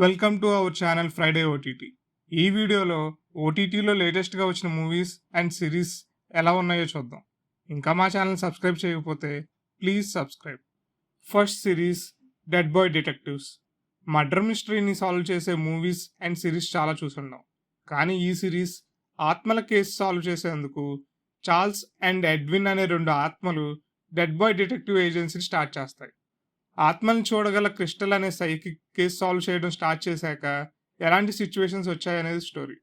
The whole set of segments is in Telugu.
Welcome to our channel Friday OTT. ఈ వీడియోలో ఓటీటీలో లేటెస్ట్గా వచ్చిన మూవీస్ అండ్ సిరీస్ ఎలా ఉన్నాయో చూద్దాం. ఇంకా మా ఛానల్ సబ్స్క్రైబ్ చేయకపోతే please subscribe. First series Dead Boy Detectives. Murder మిస్టరీని సాల్వ్ చేసే మూవీస్ అండ్ సిరీస్ చాలా చూసున్నాం, కానీ ఈ సిరీస్ ఆత్మల కేసు సాల్వ్ చేసేందుకు చార్ల్స్ అండ్ ఎడ్విన్ అనే రెండు ఆత్మలు డెడ్ బాయ్ డిటెక్టివ్ ఏజెన్సీని స్టార్ట్ చేస్తాయి. ఆత్మల్ని చూడగల క్రిస్టల్ అనే సైకిక్ కేసు సాల్వ్ చేయడం స్టార్ట్ చేశాక ఎలాంటి సిచ్యువేషన్స్ వచ్చాయనేది story.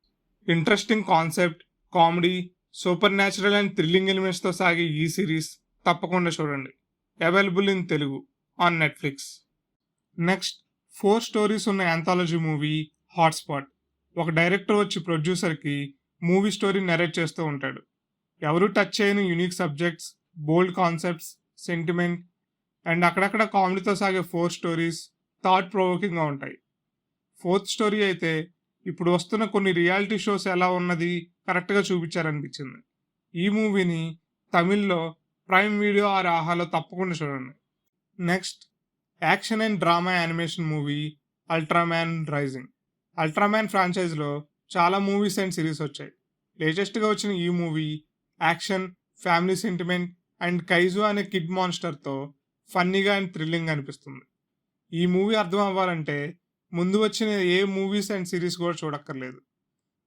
Interesting concept, comedy, super natural and thrilling ఎలిమెంట్స్తో సాగే ఈ సిరీస్ తప్పకుండా చూడండి. Available in Telugu on Netflix. Next 4 stories ఉన్న యాంథాలజీ మూవీ హాట్స్పాట్. ఒక డైరెక్టర్ వచ్చి ప్రొడ్యూసర్కి మూవీ స్టోరీ నెరేట్ చేస్తూ ఉంటాడు. ఎవరు టచ్ చేయని unique subjects, bold concepts, sentiment and అక్కడక్కడ కామెడీతో సాగే 4 స్టోరీస్ థాట్ ప్రొవోకింగ్గా ఉంటాయి. 4th స్టోరీ అయితే ఇప్పుడు వస్తున్న కొన్ని రియాలిటీ షోస్ ఎలా ఉన్నది కరెక్ట్గా చూపించారనిపించింది. ఈ మూవీని తమిళ్లో ప్రైమ్ వీడియో ఆర్ ఆహాలో తప్పకుండా చూడండి. Next action and drama animation movie Ultraman Rising. Ultraman ఫ్రాంచైజ్లో చాలా మూవీస్ అండ్ సిరీస్ వచ్చాయి. లేటెస్ట్గా వచ్చిన ఈ movie action, family sentiment and kaiju అనే కిడ్ మాన్స్టర్తో ఫన్నీగా అండ్ థ్రిల్లింగ్ అనిపిస్తుంది. ఈ మూవీ అర్థం అవ్వాలంటే ముందు వచ్చిన ఏ మూవీస్ అండ్ సిరీస్ కూడా చూడక్కర్లేదు.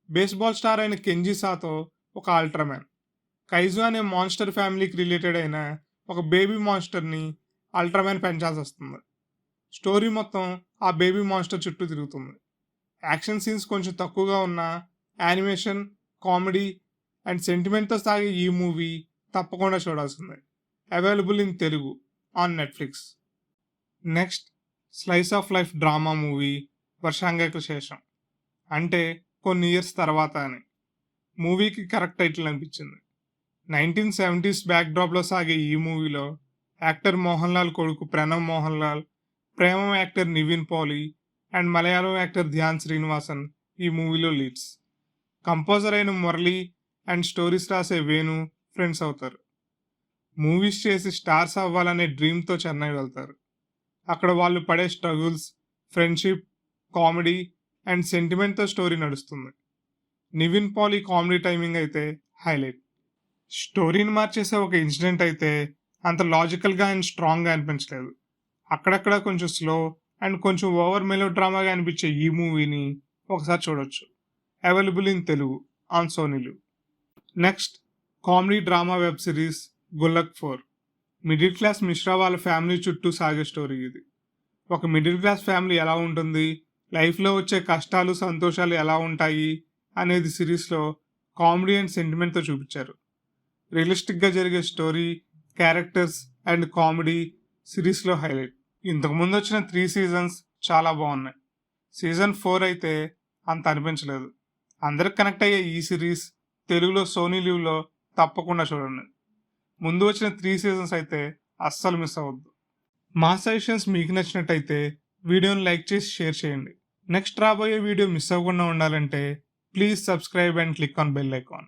బేస్బాల్ స్టార్ అయిన కెంజీ సాతో ఒక అల్ట్రామ్యాన్, కైజు అనే మాన్స్టర్ ఫ్యామిలీకి రిలేటెడ్ అయిన ఒక బేబీ మాన్స్టర్ని అల్ట్రామ్యాన్ పెంచాల్సి వస్తుంది. స్టోరీ మొత్తం ఆ బేబీ మాన్స్టర్ చుట్టూ తిరుగుతుంది. యాక్షన్ సీన్స్ కొంచెం తక్కువగా ఉన్న యానిమేషన్, కామెడీ అండ్ సెంటిమెంట్తో సాగే ఈ మూవీ తప్పకుండా చూడాల్సిందే. Available in Telugu on Netflix. Next slice of life drama movie Varshangalkku Shesham. అంటే కొన్ని ఇయర్స్ తర్వాత అని మూవీకి కరెక్ట్ టైటిల్ అనిపించింది. 1970s బ్యాక్డ్రాప్లో సాగే ఈ మూవీలో యాక్టర్ మోహన్ లాల్ కొడుకు Pranav Mohan Lal, Premam actor Nivin Pauly and Malayalam actor Dhyan Sreenivasan ఈ మూవీలో లీడ్స్. కంపోజర్ అయిన మురళి అండ్ స్టోరీస్ రాసే వేణు ఫ్రెండ్స్ అవుతారు. మూవీస్ చేసి స్టార్స్ అవ్వాలనే డ్రీమ్తో చెన్నై వెళ్తారు. అక్కడ వాళ్ళు పడే స్ట్రగుల్స్, ఫ్రెండ్షిప్, కామెడీ అండ్ సెంటిమెంట్తో స్టోరీ నడుస్తుంది. నివిన్ పాలి కామెడీ టైమింగ్ అయితే హైలైట్. స్టోరీని మార్చేసే ఒక ఇన్సిడెంట్ అయితే అంత లాజికల్గా అండ్ స్ట్రాంగ్గా అనిపించలేదు. అక్కడక్కడ కొంచెం స్లో అండ్ కొంచెం ఓవర్ మెలో డ్రామాగా అనిపించే ఈ మూవీని ఒకసారి చూడొచ్చు. Available in Telugu on SonyLIV. Next comedy drama web series Gullak 4. Middle class Mishra వాళ్ళ ఫ్యామిలీ చుట్టూ సాగే స్టోరీ ఇది. ఒక మిడిల్ క్లాస్ ఫ్యామిలీ ఎలా ఉంటుంది, లైఫ్లో వచ్చే కష్టాలు సంతోషాలు ఎలా ఉంటాయి అనేది సిరీస్లో కామెడీ అండ్ సెంటిమెంట్తో చూపించారు. రియలిస్టిక్గా జరిగే స్టోరీ, క్యారెక్టర్స్ అండ్ కామెడీ సిరీస్లో హైలైట్. ఇంతకుముందు వచ్చిన 3 సీజన్స్ చాలా బాగున్నాయి. సీజన్ 4 అయితే అంత అనిపించలేదు. అందరికి కనెక్ట్ అయ్యే ఈ సిరీస్ తెలుగులో సోనీ లివ్లో తప్పకుండా చూడండి. ముందు వచ్చిన 3 సీజన్స్ అయితే అస్సలు మిస్ అవ్వద్దు. మా సజెషన్స్ మీకు నచ్చినట్టయితే వీడియోని లైక్ చేసి షేర్ చేయండి. నెక్స్ట్ రాబోయే వీడియో మిస్ అవ్వకుండా ఉండాలంటే please subscribe and click on bell icon.